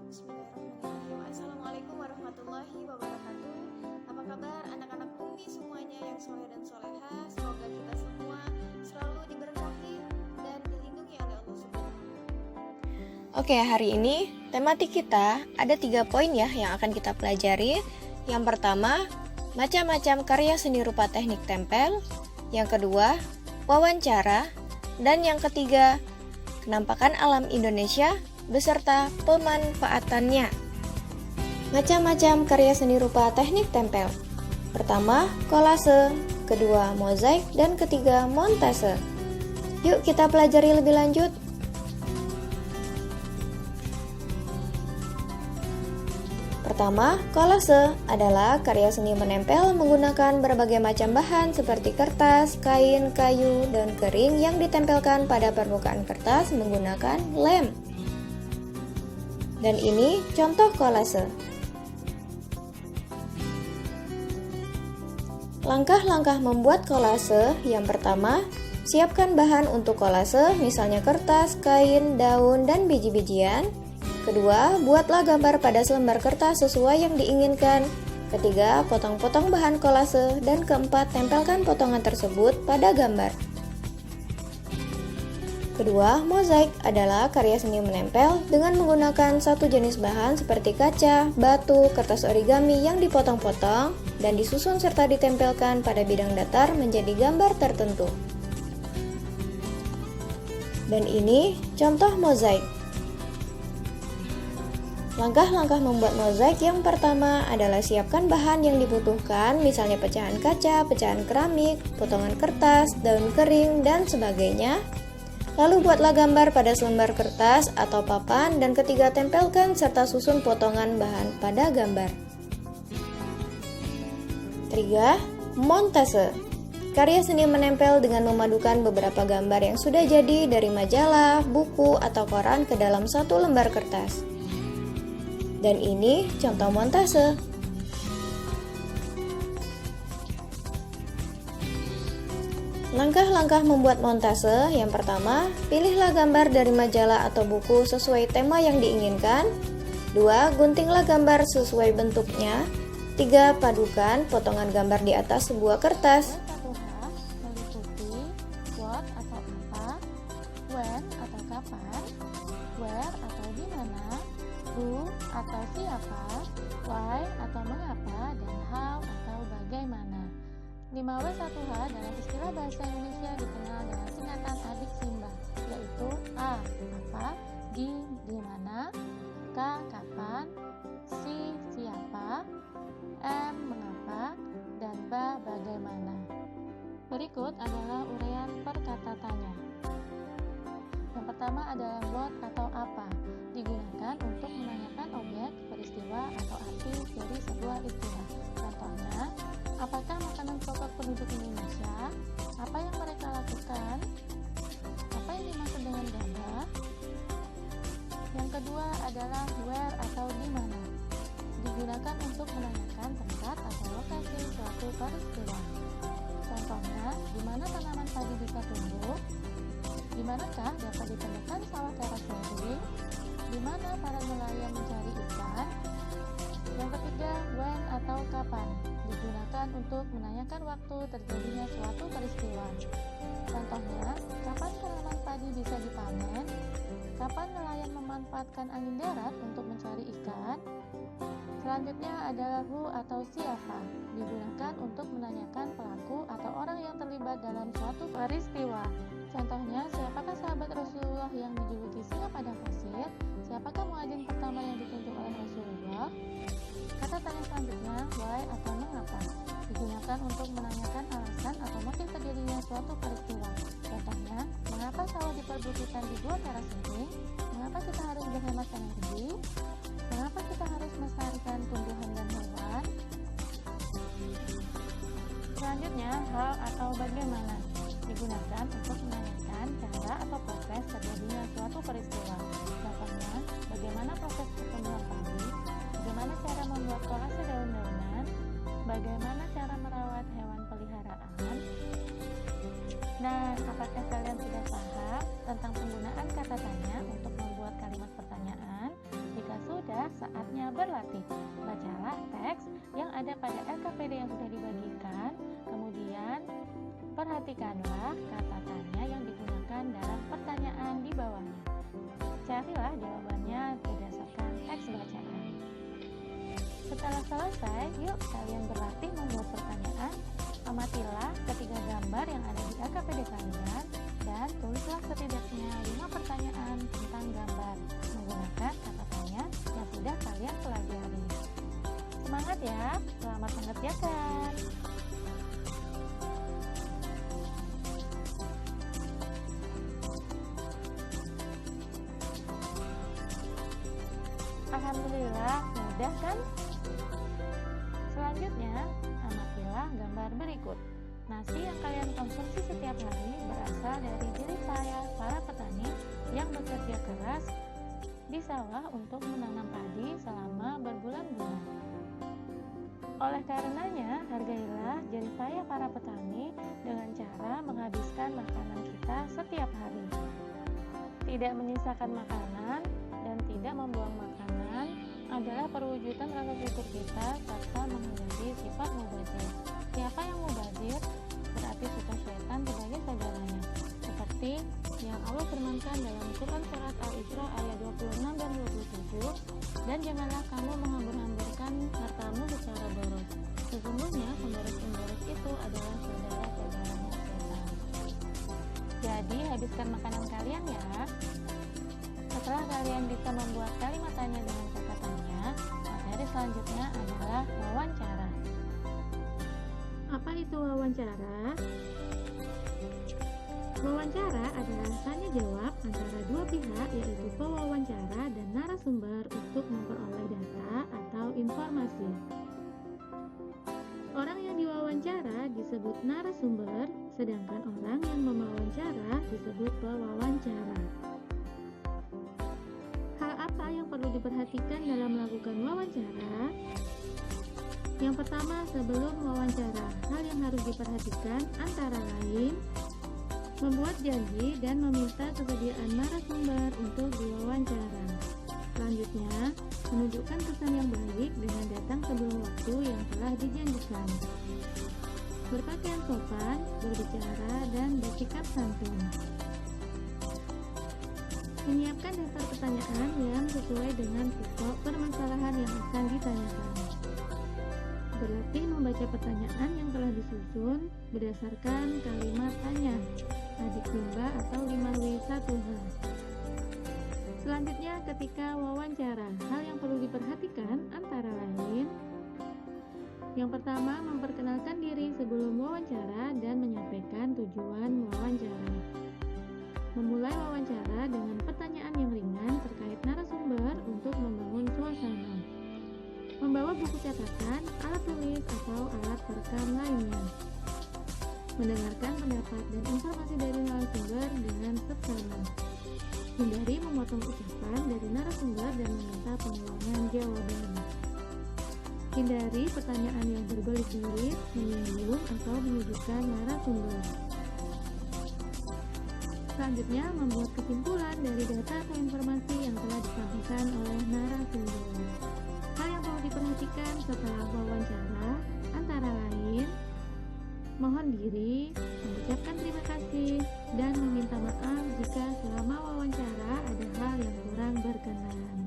Bismillahirrahmanirrahim. Assalamualaikum warahmatullahi wabarakatuh. Apa kabar anak-anak Umi semuanya yang soleh dan soleha? Semoga kita semua selalu diberkahi dan dilindungi oleh Allah Subhanahu. Oke, hari ini tematik kita ada 3 poin ya yang akan kita pelajari. Yang pertama, macam-macam karya seni rupa teknik tempel. Yang kedua, wawancara. Dan yang ketiga, kenampakan alam Indonesia beserta pemanfaatannya. Macam-macam karya seni rupa teknik tempel. Pertama, kolase, kedua, mozaik, dan ketiga, montase. Yuk kita pelajari lebih lanjut. Pertama, kolase adalah karya seni menempel menggunakan berbagai macam bahan seperti kertas, kain, kayu, daun kering yang ditempelkan pada permukaan kertas menggunakan lem. Dan ini contoh kolase. Langkah-langkah membuat kolase. Yang pertama, siapkan bahan untuk kolase, misalnya kertas, kain, daun, dan biji-bijian. Kedua, buatlah gambar pada selembar kertas sesuai yang diinginkan. Ketiga, potong-potong bahan kolase. Dan keempat, tempelkan potongan tersebut pada gambar. Kedua, mozaik adalah karya seni menempel dengan menggunakan satu jenis bahan seperti kaca, batu, kertas origami yang dipotong-potong dan disusun serta ditempelkan pada bidang datar menjadi gambar tertentu. Dan ini contoh mozaik. Langkah-langkah membuat mozaik yang pertama adalah siapkan bahan yang dibutuhkan, misalnya pecahan kaca, pecahan keramik, potongan kertas, daun kering, dan sebagainya. Lalu buatlah gambar pada selembar kertas atau papan dan ketiga tempelkan serta susun potongan bahan pada gambar. 3. Montase. Karya seni menempel dengan memadukan beberapa gambar yang sudah jadi dari majalah, buku, atau koran ke dalam satu lembar kertas. Dan ini contoh montase. Langkah-langkah membuat montase. Yang pertama, pilihlah gambar dari majalah atau buku sesuai tema yang diinginkan. 2. Guntinglah gambar sesuai bentuknya. 3. Padukan potongan gambar di atas sebuah kertas. 1H meliputi what atau apa, when atau kapan, where atau di mana, who atau siapa, why atau mengapa, dan how atau bagaimana. 5W1H dalam istilah bahasa Indonesia dikenal dengan singkatan adik simbah, yaitu A. Apa, di mana, K. Kapan, si. Siapa, M. Mengapa, dan B. Bagaimana. Berikut adalah uraian perkata tanya. Yang pertama adalah what atau apa, digunakan untuk menanyakan objek, peristiwa, atau arti dari sebuah istilah. Contohnya, apakah makanan pokok penduduk Indonesia? Apa yang mereka lakukan? Apa yang dimaksud dengan gabah? Yang kedua adalah where atau di mana, digunakan untuk menanyakan tempat atau lokasi suatu peristiwa. Contohnya, di mana tanaman padi bisa tumbuh? Di manakah dapat ditemukan sawah teras kering? Di mana para nelayan mencari ikan? Yang ketiga, when atau kapan, digunakan untuk menanyakan waktu terjadinya suatu peristiwa. Contohnya, kapan tanaman padi bisa dipanen? Kapan nelayan memanfaatkan angin darat untuk mencari ikan? Selanjutnya adalah who atau siapa, digunakan untuk menanyakan pelaku atau orang yang terlibat dalam suatu peristiwa. Contohnya, siapakah sahabat Rasulullah yang dijuluki singa padang pasir? Siapakah muadzin pertama yang ditunjuk oleh Rasulullah? Kata tanya selanjutnya, why atau mengapa, digunakan untuk menanyakan alasan atau motif terjadinya suatu peristiwa. Contohnya, mengapa sawah diperbukitan dibuat teras ini? Mengapa kita harus berhemat energi? Mengapa kita harus melestarikan tumbuhan dan hewan? Selanjutnya, how atau bagaimana, digunakan untuk menanyakan cara atau proses terjadinya suatu peristiwa. Contohnya, bagaimana proses pertumbuhan padi, bagaimana cara membuat kolase daun-daunan, bagaimana cara merawat hewan peliharaan. Nah, apakah kalian sudah paham tentang penggunaan kata tanya untuk membuat kalimat pertanyaan? Jika sudah, saatnya berlatih. Bacalah teks yang ada pada LKPD yang sudah dibagikan, kemudian perhatikanlah kata tanya yang digunakan dalam pertanyaan di bawahnya. Carilah jawabannya berdasarkan teks bacaan. Setelah selesai, yuk kalian berlatih membuat pertanyaan. Amatilah ketiga gambar yang ada di LKPD kalian dan tulislah setidaknya 5 pertanyaan tentang gambar menggunakan kata tanya yang sudah kalian pelajari. Semangat ya, selamat mengerjakan. Alhamdulillah, mudah kan? Selanjutnya, amatilah gambar berikut. Nasi yang kalian konsumsi setiap hari berasal dari jerih payah para petani yang bekerja keras di sawah untuk menanam padi selama berbulan-bulan. Oleh karenanya, hargailah jerih payah para petani dengan cara menghabiskan makanan kita setiap hari. Tidak menyisakan makanan dan tidak membuang makanan adalah perwujudan rasa syukur kita serta menghindari sifat mubazir. Siapa yang mubazir berarti suka syaitan sebagai saudaranya. Seperti yang Allah firmankan dalam Quran surat Al-Isra ayat 26 dan 27, dan janganlah kamu menghambur-hamburkan hartamu secara boros. Sesungguhnya pemboros-pemboros itu adalah saudara-saudaranya setan. Jadi habiskan makanan kalian ya. Setelah kalian bisa membuat kalimat tanya dengan kata tanya, materi selanjutnya adalah wawancara. Apa itu wawancara? Wawancara adalah tanya jawab antara dua pihak, yaitu pewawancara dan narasumber untuk memperoleh data atau informasi. Orang yang diwawancara disebut narasumber, sedangkan orang yang mewawancara disebut pewawancara. Hal apa yang perlu diperhatikan dalam melakukan wawancara? Yang pertama, sebelum wawancara, hal yang harus diperhatikan antara lain membuat janji dan meminta kesediaan narasumber untuk diwawancara. Selanjutnya, menunjukkan kesan yang baik dengan datang sebelum waktu yang telah dijanjikan. Berpakaian sopan, berbicara, dan bersikap santun. Menyiapkan daftar pertanyaan yang sesuai dengan pokok permasalahan yang akan ditanyakan. Berlatih membaca pertanyaan yang telah disusun berdasarkan kalimat tanya, adik rimba atau 5W1H. Selanjutnya, ketika wawancara, hal yang perlu diperhatikan antara lain: yang pertama, memperkenalkan diri sebelum wawancara dan menyampaikan tujuan wawancara. Memulai wawancara dengan pertanyaan yang ringan terkait narasumber untuk membangun suasana. Membawa buku catatan, alat tulis, atau alat perekam lainnya. Mendengarkan pendapat dan informasi dari narasumber dengan seksama. Hindari memotong ucapan dari narasumber dan meminta pengulangan jawaban. Hindari pertanyaan yang berbelit-belit, menyinggung, atau menyudutkan narasumber. Selanjutnya, membuat kesimpulan dari data atau informasi yang telah disampaikan oleh narasumber. Hal yang perlu diperhatikan setelah wawancara antara lain: mohon diri, mengucapkan terima kasih, dan meminta maaf jika selama wawancara ada hal yang kurang berkenan.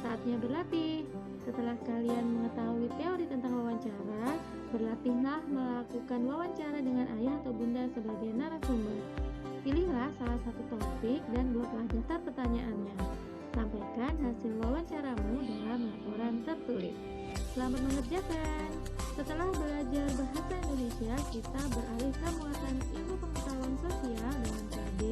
Saatnya berlatih. Setelah kalian mengetahui teori tentang wawancara, berlatihlah melakukan wawancara dengan ayah atau bunda sebagai narasumber. Pilihlah salah satu topik dan buatlah daftar pertanyaannya. Sampaikan hasil wawancaramu dalam laporan tertulis. Selamat mengerjakan. Setelah belajar bahasa Indonesia, kita beralih ke muatan ilmu pengetahuan sosial dengan KD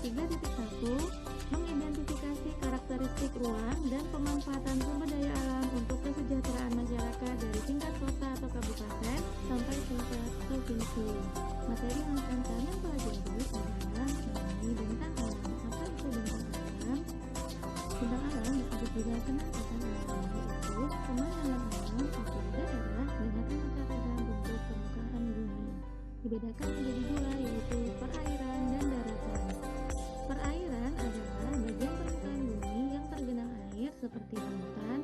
3.1, mengidentifikasi karakteristik ruang dan pemanfaatan sumber daya alam untuk kesejahteraan masyarakat dari tingkat kota atau kabupaten sampai tingkat provinsi. Materi yang akan kalian pelajari adalah mengenai bentang alam. Apa itu bentang alam? Bentang alam disebut juga penampakan alam, yaitu pemandangan alam atau daerah dengan aneka ragam bentuk permukaan bumi. Dibedakan menjadi dua, yaitu perairan dan daratan. Perairan adalah bagian permukaan bumi yang tergenang air seperti lautan,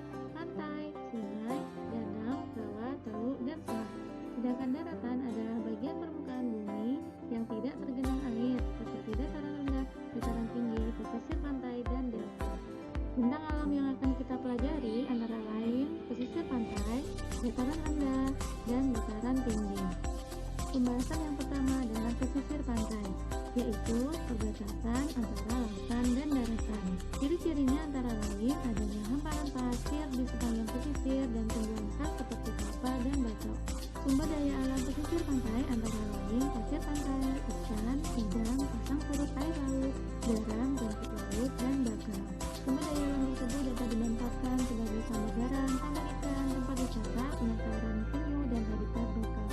pembahasan yang pertama adalah pesisir pantai, yaitu perbatasan antara lautan dan daratan. Ciri-cirinya antara lain adanya hamparan pasir di sepanjang pesisir dan tumbuhan khas seperti kelapa dan bakau. Sumber daya alam pesisir pantai antara lain pasir pantai, ikan, udang, pasang surut air laut, garam, rumput laut, dan bakau. Sumber daya alam tersebut dapat dimanfaatkan sebagai tambang garam, tambang ikan, tempat wisata, penangkaran penyu, dan habitat bakau.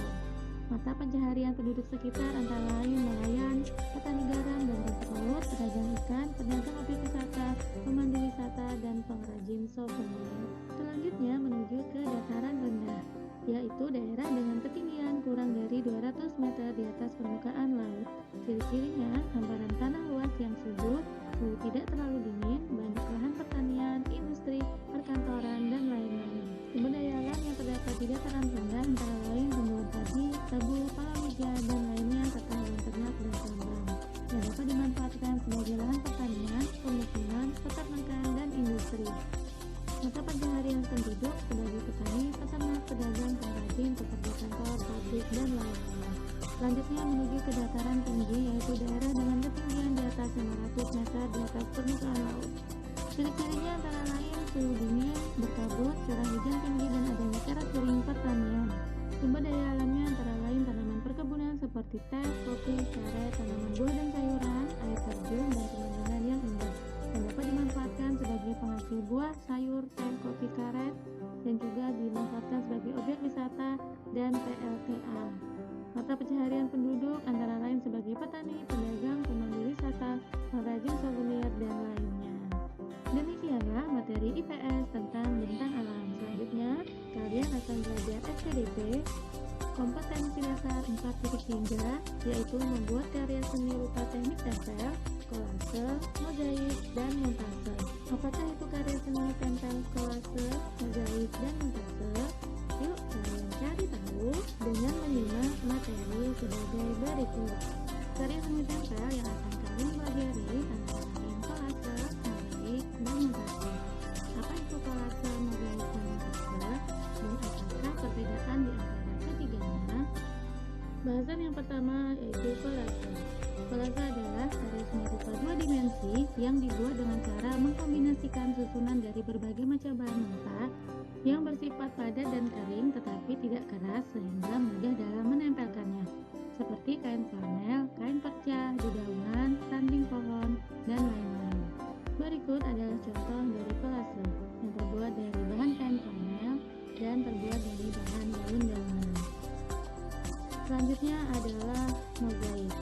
Mata pencaharian penduduk sekitar antara lain nelayan, petani garam dan rumput laut, pedagang ikan, pedagang objek wisata, pemandu wisata, dan pengrajin souvenir. Selanjutnya menuju ke dataran rendah, yaitu daerah dengan ketinggian kurang dari 200 meter di atas permukaan laut. Ciri-cirinya hamparan tanah luas yang subur, suhu tidak terlalu dingin, banyak lahan pertanian, industri, perkantoran, dan lain-lain. Sumber daya alam yang terdapat di dataran rendah antara lain tumbuhan padi, tebu, palawija, dan lainnya serta hewan ternak dan tambang yang dapat dimanfaatkan sebagai lahan pertanian, pemukiman, peternakan, dan industri. Mata pencaharian penduduk sebagai petani, peternak, pedagang, pengrajin, pekerja kantor, pabrik, dan lain-lain. Selanjutnya menuju ke dataran tinggi, yaitu daerah dengan ketinggian di atas 500 meter di atas permukaan laut. Ciri-cirinya antara lain suhu dingin, berkabut, curah hujan tinggi, dan adanya teras kering pertanian. Sumber daya alamnya antara lain tanaman perkebunan seperti teh, kopi, karet, tanaman buah dan sayuran, air terjun, dan pemandangan yang indah yang dapat dimanfaatkan sebagai penghasil buah, sayur, teh, kopi, karet, dan juga dimanfaatkan sebagai objek wisata dan PLTA. Mata pencaharian penduduk antara lain sebagai petani, pedagang, pemandu wisata, pengrajin souvenir, dan lainnya. Demikianlah materi IPS tentang bentang alam. Selanjutnya, kalian akan belajar SPDP, kompetensi dasar 4.3, yaitu membuat karya seni rupa teknik tempel, kolase, mozaik, dan montase. Apakah itu karya seni tempel, kolase, mozaik, dan montase? Yuk kalian cari tahu dengan menyimak materi sebagai berikut. Karya seni tempel yang akan kalian pelajari antara lain kolase, mozaik, dan montase. Apa itu kolase, mozaik, dan montase? Dan apakah perbedaan di antara ketiganya? Bahasan yang pertama yaitu kolase. Kolase adalah karya seni rupa dua dimensi yang dibuat dengan cara mengkombinasikan susunan dari berbagai macam bahan mentah yang bersifat padat dan kering tetapi tidak keras sehingga mudah dalam menempelkannya, seperti kain flanel, kain perca, dedaunan, ranting pohon, dan lain-lain. Berikut adalah contoh dari kolase yang terbuat dari bahan kain flanel dan terbuat dari bahan daun-daunan. Selanjutnya adalah mozaik.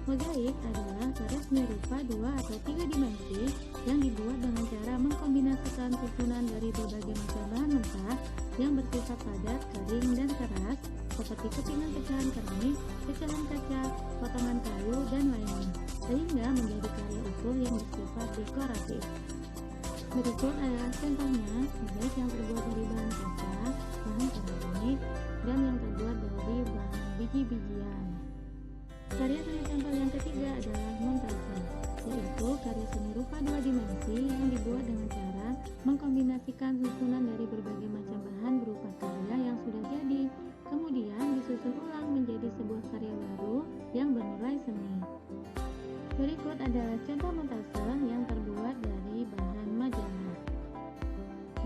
Mozaik adalah karya seni rupa 2 atau 3 dimensi yang dibuat dengan cara mengkombinasikan susunan dari berbagai macam bahan mentah yang bersifat padat, kering, dan keras seperti kepingan pecahan keramik, pecahan kaca, potongan kayu, dan lainnya sehingga menjadi karya utuh yang bersifat dekoratif. Berikut adalah contohnya mozaik yang terbuat dari bahan kaca, bahan keramik, dan yang terbuat dari bahan biji-bijian. Karya seni tempel yang ketiga adalah montase, yaitu karya seni rupa 2 dimensi yang dibuat dengan cara mengkombinasikan susunan dari berbagai macam bahan berupa karya yang sudah jadi, kemudian disusun ulang menjadi sebuah karya baru yang bernilai seni. Berikut adalah contoh montase yang terbuat dari bahan majalah.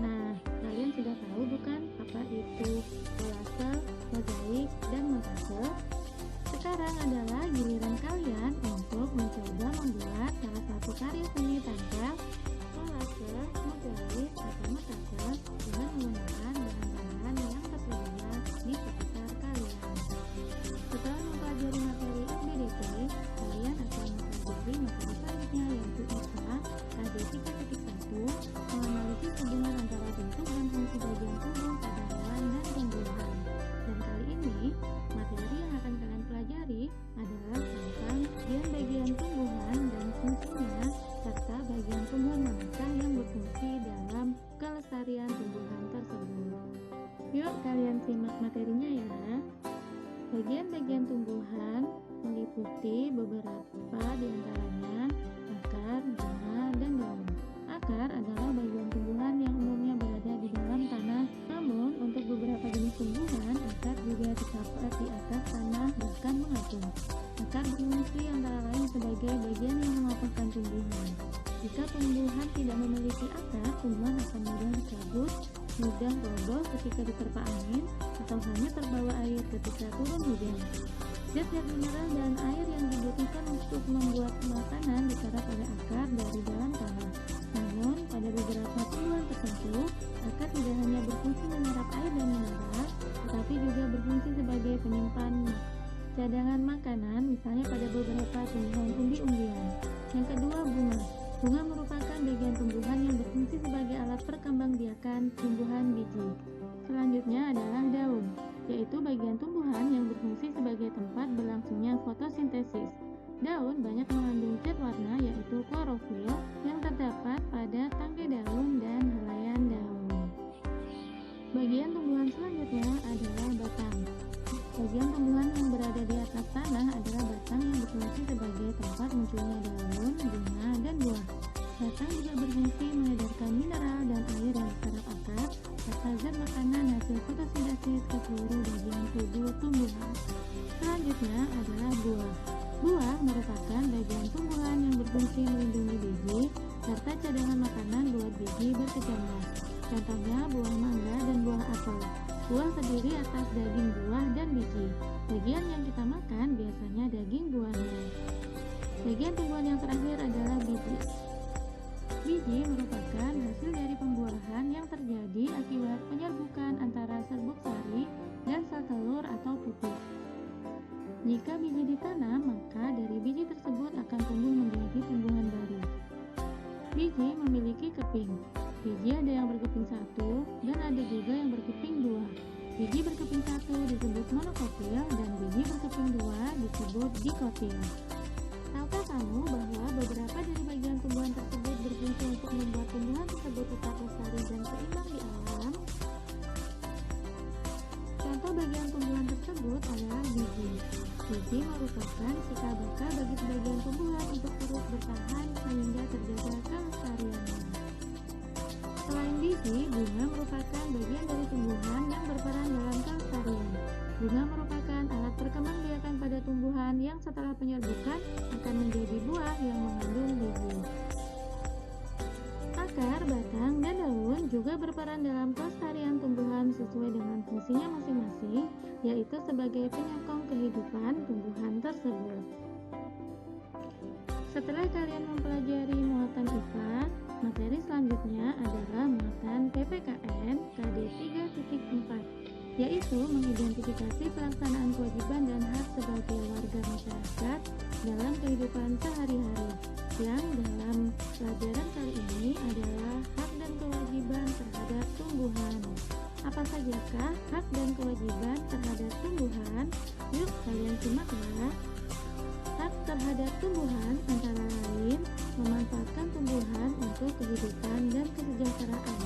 Nah, kalian sudah tahu bukan apa itu kolase, mozaik, dan montase? Sekarang adalah giliran kalian untuk mencoba membuat salah satu karya seni tempel, kolase, mozaik, atau montase. akar, tumbuhan akan mudah dicabut, mudah roboh ketika diterpa angin, atau hanya terbawa air ketika turun hujan. Zat-zat mineral dan air yang dibutuhkan untuk membuat makanan diserap oleh akar dari dalam tanah. Namun, pada beberapa tumbuhan tertentu, akar tidak hanya berfungsi menyerap air dan mineral, tetapi juga berfungsi sebagai penyimpan cadangan makanan, misalnya pada beberapa tumbuhan umbi-umbian. Yang kedua, bunga. Bunga merupakan bagian tumbuhan yang berfungsi sebagai alat perkembangbiakan tumbuhan biji. Selanjutnya adalah daun, yaitu bagian tumbuhan yang berfungsi sebagai tempat berlangsungnya fotosintesis. Daun banyak mengandung zat warna, yaitu klorofil, yang terdapat pada tangkai daun dan helaian daun. Bagian tumbuhan selanjutnya adalah batang. Bagian tumbuhan yang berada di atas tanah adalah batang yang berfungsi sebagai tempat munculnya daun, bunga, dan buah. Batang juga berfungsi mengedarkan mineral dan air yang diserap akar serta zat makanan hasil fotosintesis ke seluruh bagian tubuh tumbuhan. Selanjutnya adalah buah. Buah merupakan bagian tumbuhan yang berfungsi melindungi biji serta cadangan makanan buat biji berkecambah. Contohnya buah mangga dan buah apel. Buah terdiri atas daging buah dan biji. Bagian yang kita makan biasanya daging buahnya. Bagian tumbuhan yang terakhir adalah biji. Biji merupakan hasil dari pembuahan yang terjadi akibat penyerbukan antara serbuk sari dan sel telur atau pupuk. Jika biji ditanam, maka dari biji tersebut akan tumbuh menjadi tumbuhan baru. Biji memiliki keping. Biji ada yang berkeping satu dan ada juga yang berkeping dua. Biji berkeping satu disebut monokotil dan biji berkeping dua disebut dikotil. Tahukah kamu bahwa beberapa dari bagian tumbuhan tersebut berfungsi untuk membuat tumbuhan tersebut tetap lestari dan seimbang di alam? Contoh bagian tumbuhan tersebut adalah biji. Biji merupakan cikal bakal bagi sebagian tumbuhan untuk terus bertahan sehingga terjaga kelestariannya. Selain biji, bunga merupakan bagian dari tumbuhan yang berperan dalam kelestarian. Bunga merupakan alat perkembangbiakan pada tumbuhan yang setelah penyerbukan akan menjadi buah yang mengandung biji. Akar, batang, dan daun juga berperan dalam pelestarian tumbuhan sesuai dengan fungsinya masing-masing, yaitu sebagai penyokong kehidupan tumbuhan tersebut. Setelah kalian mempelajari muatan IPA, materi selanjutnya adalah muatan PPKN KD 3.4, yaitu mengidentifikasi pelaksanaan kewajiban dan hak sebagai warga masyarakat dalam kehidupan sehari-hari, yang dalam pelajaran kali ini adalah hak dan kewajiban terhadap tumbuhan. Apa sajakah hak dan kewajiban terhadap tumbuhan? Yuk kalian simak ya. Hak terhadap tumbuhan antara lain memanfaatkan tumbuhan untuk kehidupan dan kesejahteraan,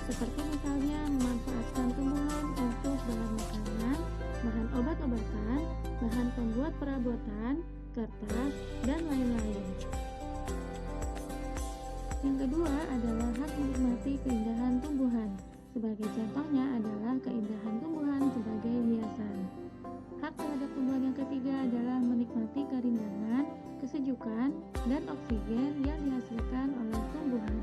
seperti misalnya memanfaatkan tumbuhan untuk bahan makanan, bahan obat-obatan, bahan pembuat perabotan, kertas, dan lain-lain. Yang kedua adalah hak menikmati keindahan tumbuhan. Sebagai contohnya adalah keindahan tumbuhan sebagai hiasan. Hak terhadap tumbuhan yang ketiga adalah menikmati kerindangan, kesejukan, dan oksigen yang dihasilkan oleh tumbuhan.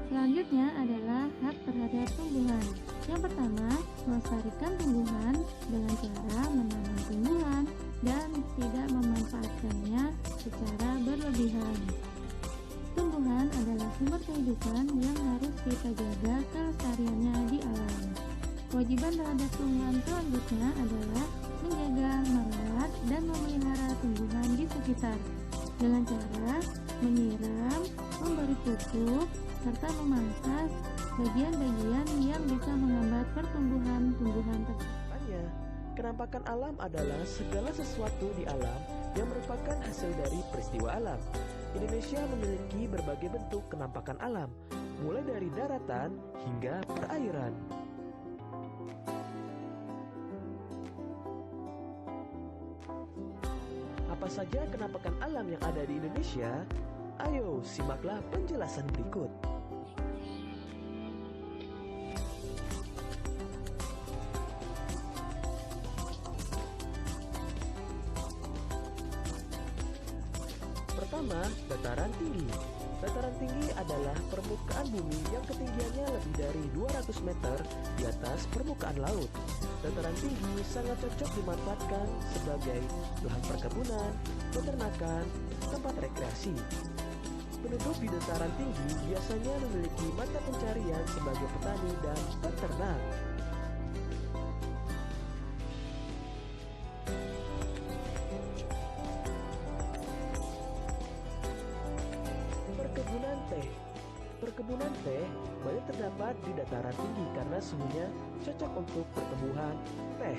Selanjutnya adalah hak terhadap tumbuhan. Yang pertama, melestarikan tumbuhan dengan cara menanam tumbuhan dan tidak memanfaatkannya secara berlebihan. Tumbuhan adalah sumber kehidupan yang harus kita jaga kelestariannya di alam. Kewajiban terhadap tumbuhan selanjutnya adalah menjaga, merawat, dan memelihara tumbuhan di sekitar dengan cara menyiram, memberi pupuk, serta memangkas bagian-bagian yang bisa menghambat pertumbuhan tumbuhan tersebut. Kenampakan alam adalah segala sesuatu di alam yang merupakan hasil dari peristiwa alam. Indonesia memiliki berbagai bentuk kenampakan alam, mulai dari daratan hingga perairan. Apa saja kenampakan alam yang ada di Indonesia? Ayo, simaklah penjelasan berikut. Pertama, dataran tinggi. Dataran tinggi adalah permukaan bumi yang ketinggiannya lebih dari 200 meter di atas permukaan laut. Dataran tinggi sangat cocok dimanfaatkan sebagai lahan perkebunan, peternakan, tempat rekreasi. Penduduk di dataran tinggi biasanya memiliki mata pencarian sebagai petani dan peternak. Perkebunan teh. Perkebunan teh banyak terdapat di dataran tinggi karena suhunya cocok untuk pertumbuhan teh.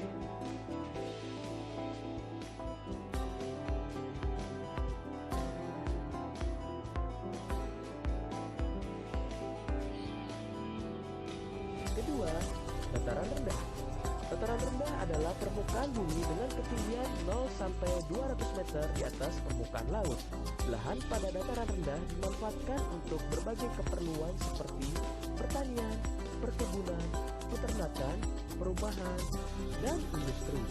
Kedua, dataran rendah. Dataran rendah adalah permukaan bumi dengan ketinggian 0 sampai 200 meter di atas permukaan laut. Lahan pada dataran rendah dimanfaatkan untuk berbagai keperluan seperti pertanian, perkebunan, peternakan, perumahan, dan industri.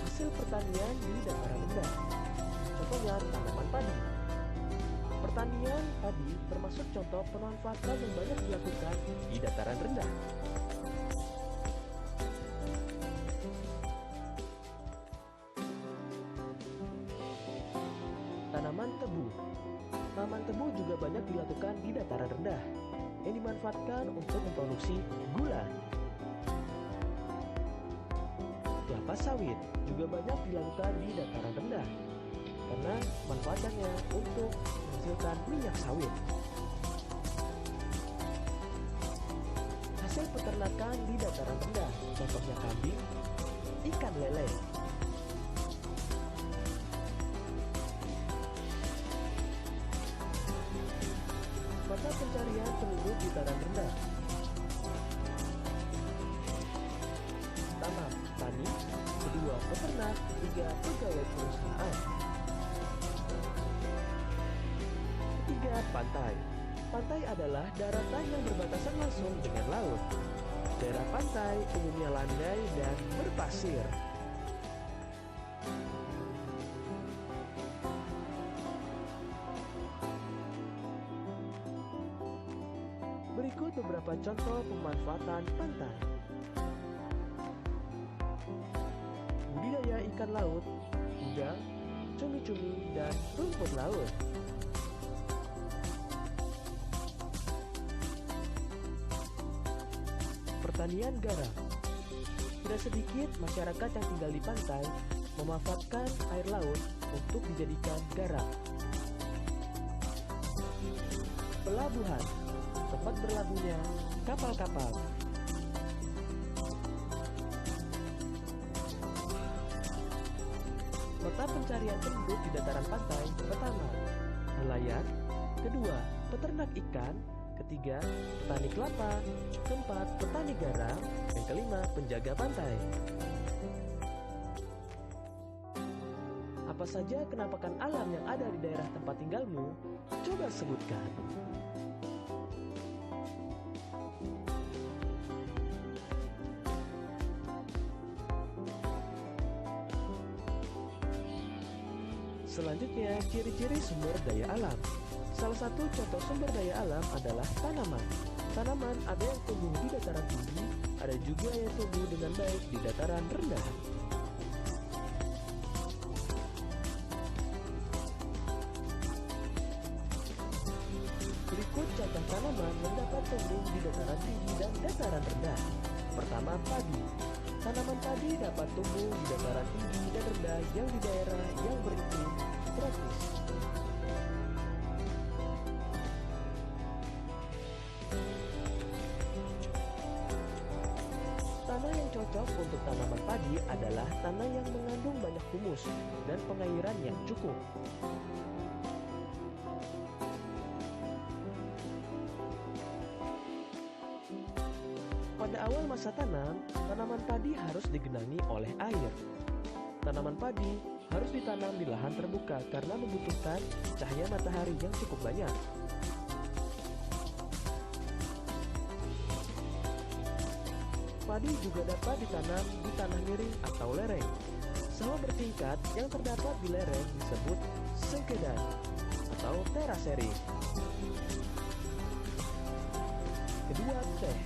Hasil pertanian di dataran rendah. Contohnya tanaman padi. Pertanian padi termasuk contoh pemanfaatan yang banyak dilakukan di dataran rendah. Tanaman tebu. Tanaman tebu juga banyak dilakukan di dataran rendah, yang dimanfaatkan untuk memproduksi gula. Kelapa sawit juga banyak dilakukan di dataran rendah, karena manfaatnya untuk menghasilkan minyak sawit. Hasil peternakan di dataran rendah, contohnya kambing, ikan lele. Mata pencarian penduduk di dataran rendah. Pertama, tani. Kedua, peternak. Tiga, pegawai perusahaan. Ketiga, pantai. Pantai adalah daratan yang berbatasan langsung dengan laut. Daerah pantai umumnya landai dan berpasir. Berikut beberapa contoh pemanfaatan pantai. Budidaya ikan laut, udang, cumi-cumi, dan rumput laut. Pertanian garam. Tidak sedikit masyarakat yang tinggal di pantai memanfaatkan air laut untuk dijadikan garam. Pelabuhan, tempat berlabuhnya kapal-kapal. Mata pencarian penduduk di dataran pantai. Pertama, nelayan. Kedua, peternak ikan. Ketiga, petani kelapa. Keempat, petani garam. Yang kelima, penjaga pantai. Apa saja kenampakan alam yang ada di daerah tempat tinggalmu? Coba sebutkan. Selanjutnya, ciri-ciri sumber daya alam. Salah satu contoh sumber daya alam adalah tanaman. Tanaman ada yang tumbuh di dataran tinggi, ada juga yang tumbuh dengan baik di dataran rendah. Berikut contoh tanaman yang dapat tumbuh di dataran tinggi dan dataran rendah. Pertama, padi. Tanaman padi dapat tumbuh di dataran tinggi dan rendah yang di daerah yang beriklim tropis. Tanah yang cocok untuk tanaman padi adalah tanah yang mengandung banyak humus dan pengairan yang cukup. Pada awal masa tanam, tanaman padi harus digenangi oleh air. Tanaman padi harus ditanam di lahan terbuka karena membutuhkan cahaya matahari yang cukup banyak. Padi juga dapat ditanam di tanah miring atau lereng. Sawah bertingkat yang terdapat di lereng disebut sengkedan atau terasering. Kedua, teh.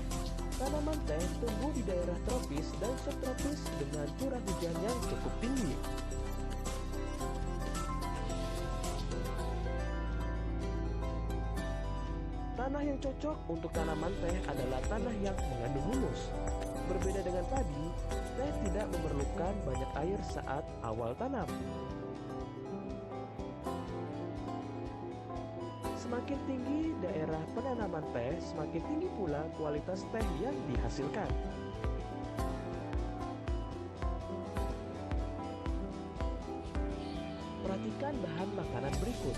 Tanaman teh tumbuh di daerah tropis dan subtropis dengan curah hujan yang cukup tinggi. Tanah yang cocok untuk tanaman teh adalah tanah yang mengandung humus. Berbeda dengan padi, teh tidak memerlukan banyak air saat awal tanam. Semakin tinggi daerah penanaman teh, semakin tinggi pula kualitas teh yang dihasilkan. Perhatikan bahan makanan berikut.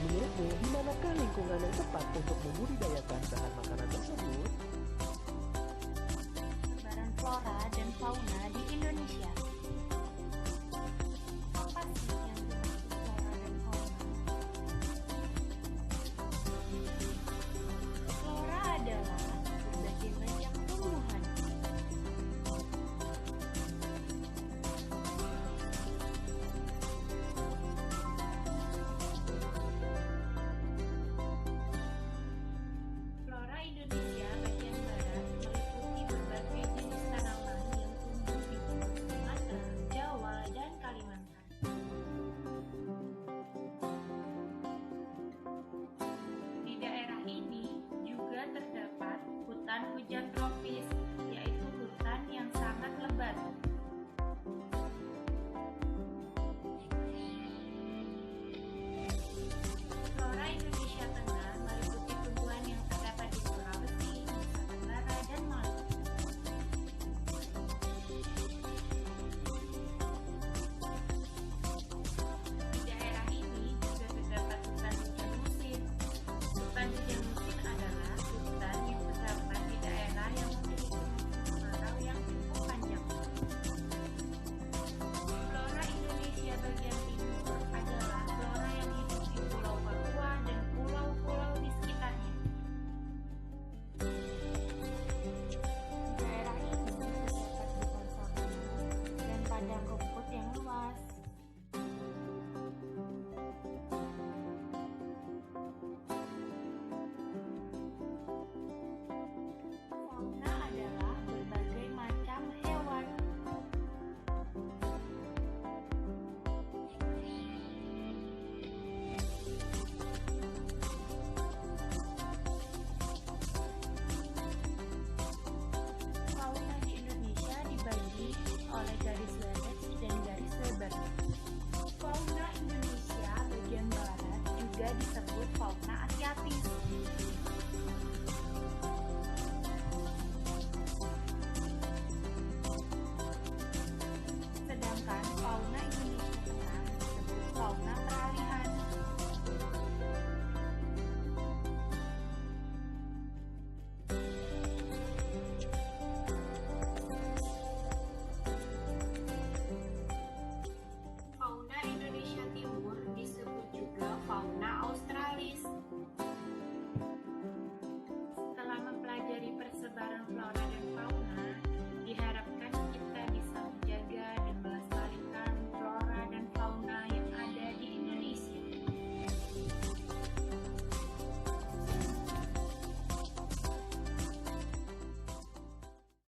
Menurutmu, di manakah lingkungan yang tepat untuk membudidayakan bahan makanan tersebut? Persebaran flora dan fauna di Indonesia. Apa sih yang dimaksud flora dan fauna? Flora adalah berbagai macam tumbuhan. Flora Indonesia bagian barat meliputi berbagai jenis tanaman yang tumbuh di Pulau Sumatera, Jawa, dan Kalimantan. Di daerah ini juga terdapat hutan hujan tropis